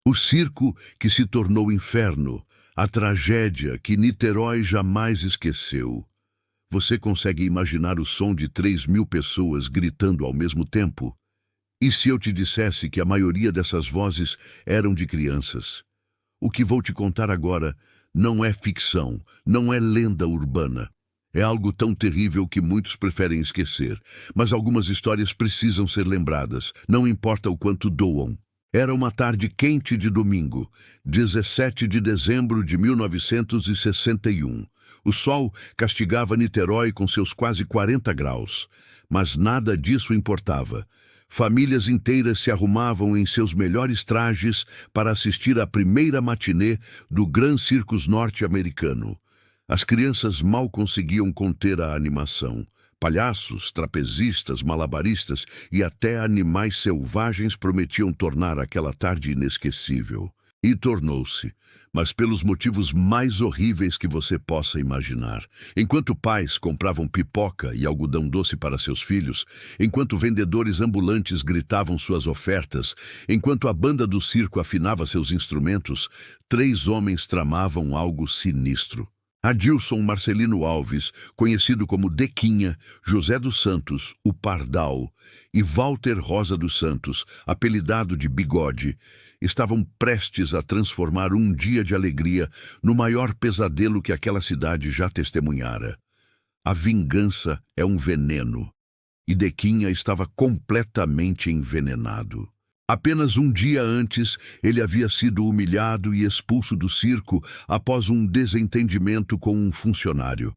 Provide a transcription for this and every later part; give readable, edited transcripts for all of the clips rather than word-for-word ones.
O circo que se tornou inferno, a tragédia que Niterói jamais esqueceu. Você consegue imaginar o som de 3.000 pessoas gritando ao mesmo tempo? E se eu te dissesse que a maioria dessas vozes eram de crianças? O que vou te contar agora não é ficção, não é lenda urbana. É algo tão terrível que muitos preferem esquecer, mas algumas histórias precisam ser lembradas, não importa o quanto doam. Era uma tarde quente de domingo, 17 de dezembro de 1961. O sol castigava Niterói com seus quase 40 graus, mas nada disso importava. Famílias inteiras se arrumavam em seus melhores trajes para assistir à primeira matinê do Gran Circus norte-americano. As crianças mal conseguiam conter a animação. Palhaços, trapezistas, malabaristas e até animais selvagens prometiam tornar aquela tarde inesquecível. E tornou-se, mas pelos motivos mais horríveis que você possa imaginar. Enquanto pais compravam pipoca e algodão doce para seus filhos, enquanto vendedores ambulantes gritavam suas ofertas, enquanto a banda do circo afinava seus instrumentos, 3 homens tramavam algo sinistro. Adilson Marcelino Alves, conhecido como Dequinha, José dos Santos, o Pardal, e Walter Rosa dos Santos, apelidado de Bigode, estavam prestes a transformar um dia de alegria no maior pesadelo que aquela cidade já testemunhara. A vingança é um veneno, e Dequinha estava completamente envenenado. Apenas um dia antes, ele havia sido humilhado e expulso do circo após um desentendimento com um funcionário.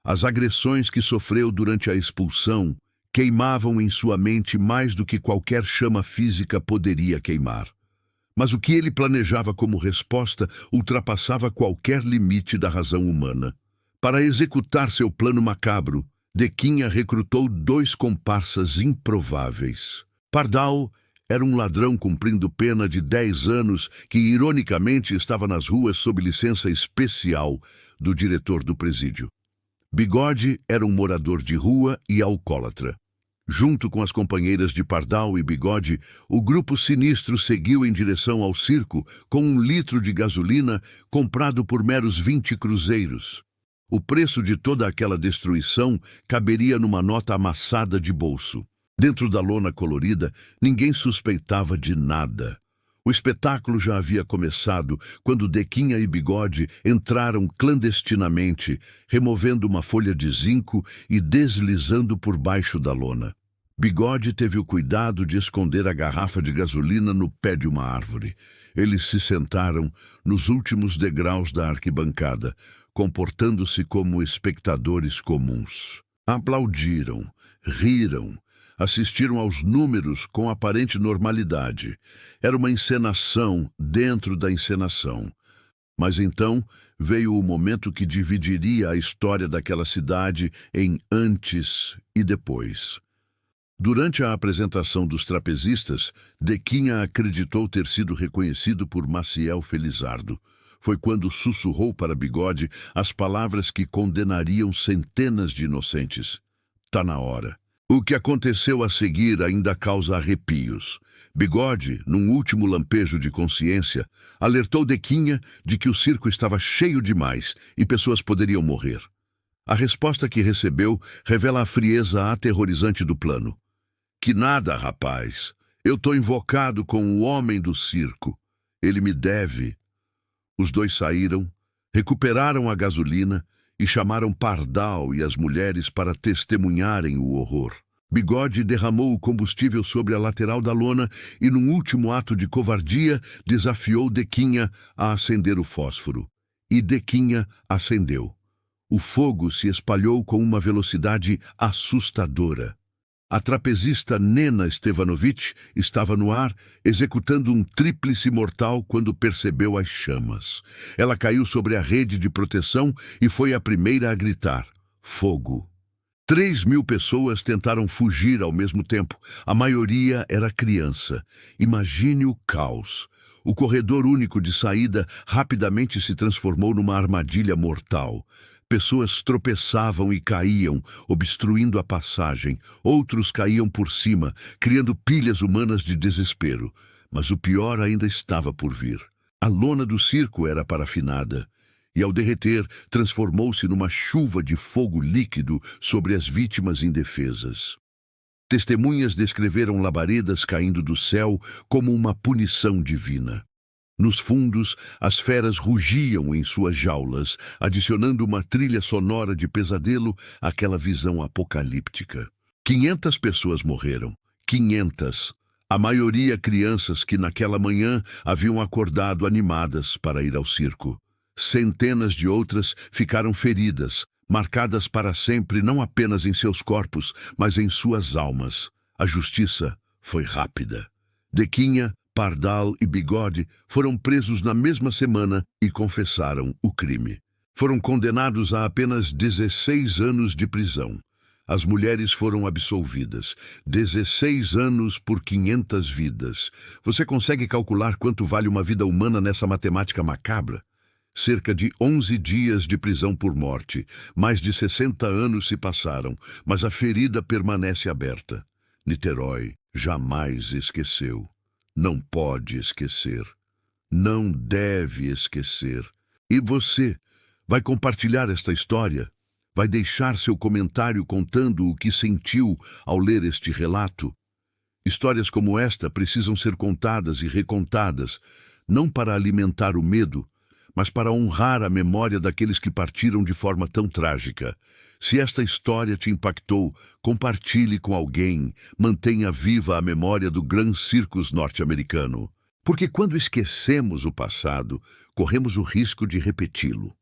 As agressões que sofreu durante a expulsão queimavam em sua mente mais do que qualquer chama física poderia queimar. Mas o que ele planejava como resposta ultrapassava qualquer limite da razão humana. Para executar seu plano macabro, Dequinha recrutou 2 comparsas improváveis. Pardal era um ladrão cumprindo pena de 10 anos que, ironicamente, estava nas ruas sob licença especial do diretor do presídio. Bigode era um morador de rua e alcoólatra. Junto com as companheiras de Pardal e Bigode, o grupo sinistro seguiu em direção ao circo com 1 litro de gasolina comprado por meros 20 cruzeiros. O preço de toda aquela destruição caberia numa nota amassada de bolso. Dentro da lona colorida, ninguém suspeitava de nada. O espetáculo já havia começado quando Dequinha e Bigode entraram clandestinamente, removendo uma folha de zinco e deslizando por baixo da lona. Bigode teve o cuidado de esconder a garrafa de gasolina no pé de uma árvore. Eles se sentaram nos últimos degraus da arquibancada, comportando-se como espectadores comuns. Aplaudiram, riram, assistiram aos números com aparente normalidade. Era uma encenação dentro da encenação. Mas então veio o momento que dividiria a história daquela cidade em antes e depois. Durante a apresentação dos trapezistas, Dequinha acreditou ter sido reconhecido por Maciel Felizardo. Foi quando sussurrou para Bigode as palavras que condenariam centenas de inocentes. Tá na hora. O que aconteceu a seguir ainda causa arrepios. Bigode, num último lampejo de consciência, alertou Dequinha de que o circo estava cheio demais e pessoas poderiam morrer. A resposta que recebeu revela a frieza aterrorizante do plano. Que nada, rapaz. Eu tô invocado com o homem do circo. Ele me deve. Os 2 saíram, recuperaram a gasolina e chamaram Pardal e as mulheres para testemunharem o horror. Bigode derramou o combustível sobre a lateral da lona e, num último ato de covardia, desafiou Dequinha a acender o fósforo. E Dequinha acendeu. O fogo se espalhou com uma velocidade assustadora. A trapezista Nena Stevanovic estava no ar, executando um tríplice mortal quando percebeu as chamas. Ela caiu sobre a rede de proteção e foi a primeira a gritar: fogo! 3.000 pessoas tentaram fugir ao mesmo tempo. A maioria era criança. Imagine o caos. O corredor único de saída rapidamente se transformou numa armadilha mortal. Pessoas tropeçavam e caíam, obstruindo a passagem. Outros caíam por cima, criando pilhas humanas de desespero. Mas o pior ainda estava por vir. A lona do circo era parafinada, e ao derreter, transformou-se numa chuva de fogo líquido sobre as vítimas indefesas. Testemunhas descreveram labaredas caindo do céu como uma punição divina. Nos fundos, as feras rugiam em suas jaulas, adicionando uma trilha sonora de pesadelo àquela visão apocalíptica. 500 pessoas morreram. 500. A maioria crianças que naquela manhã haviam acordado animadas para ir ao circo. Centenas de outras ficaram feridas, marcadas para sempre não apenas em seus corpos, mas em suas almas. A justiça foi rápida. Dequinha, Pardal e Bigode foram presos na mesma semana e confessaram o crime. Foram condenados a apenas 16 anos de prisão. As mulheres foram absolvidas. 16 anos por 500 vidas. Você consegue calcular quanto vale uma vida humana nessa matemática macabra? Cerca de 11 dias de prisão por morte. Mais de 60 anos se passaram, mas a ferida permanece aberta. Niterói jamais esqueceu. Não pode esquecer. Não deve esquecer. E você vai compartilhar esta história? Vai deixar seu comentário contando o que sentiu ao ler este relato? Histórias como esta precisam ser contadas e recontadas, não para alimentar o medo, mas para honrar a memória daqueles que partiram de forma tão trágica. Se esta história te impactou, compartilhe com alguém, mantenha viva a memória do Gran Circus norte-americano. Porque quando esquecemos o passado, corremos o risco de repeti-lo.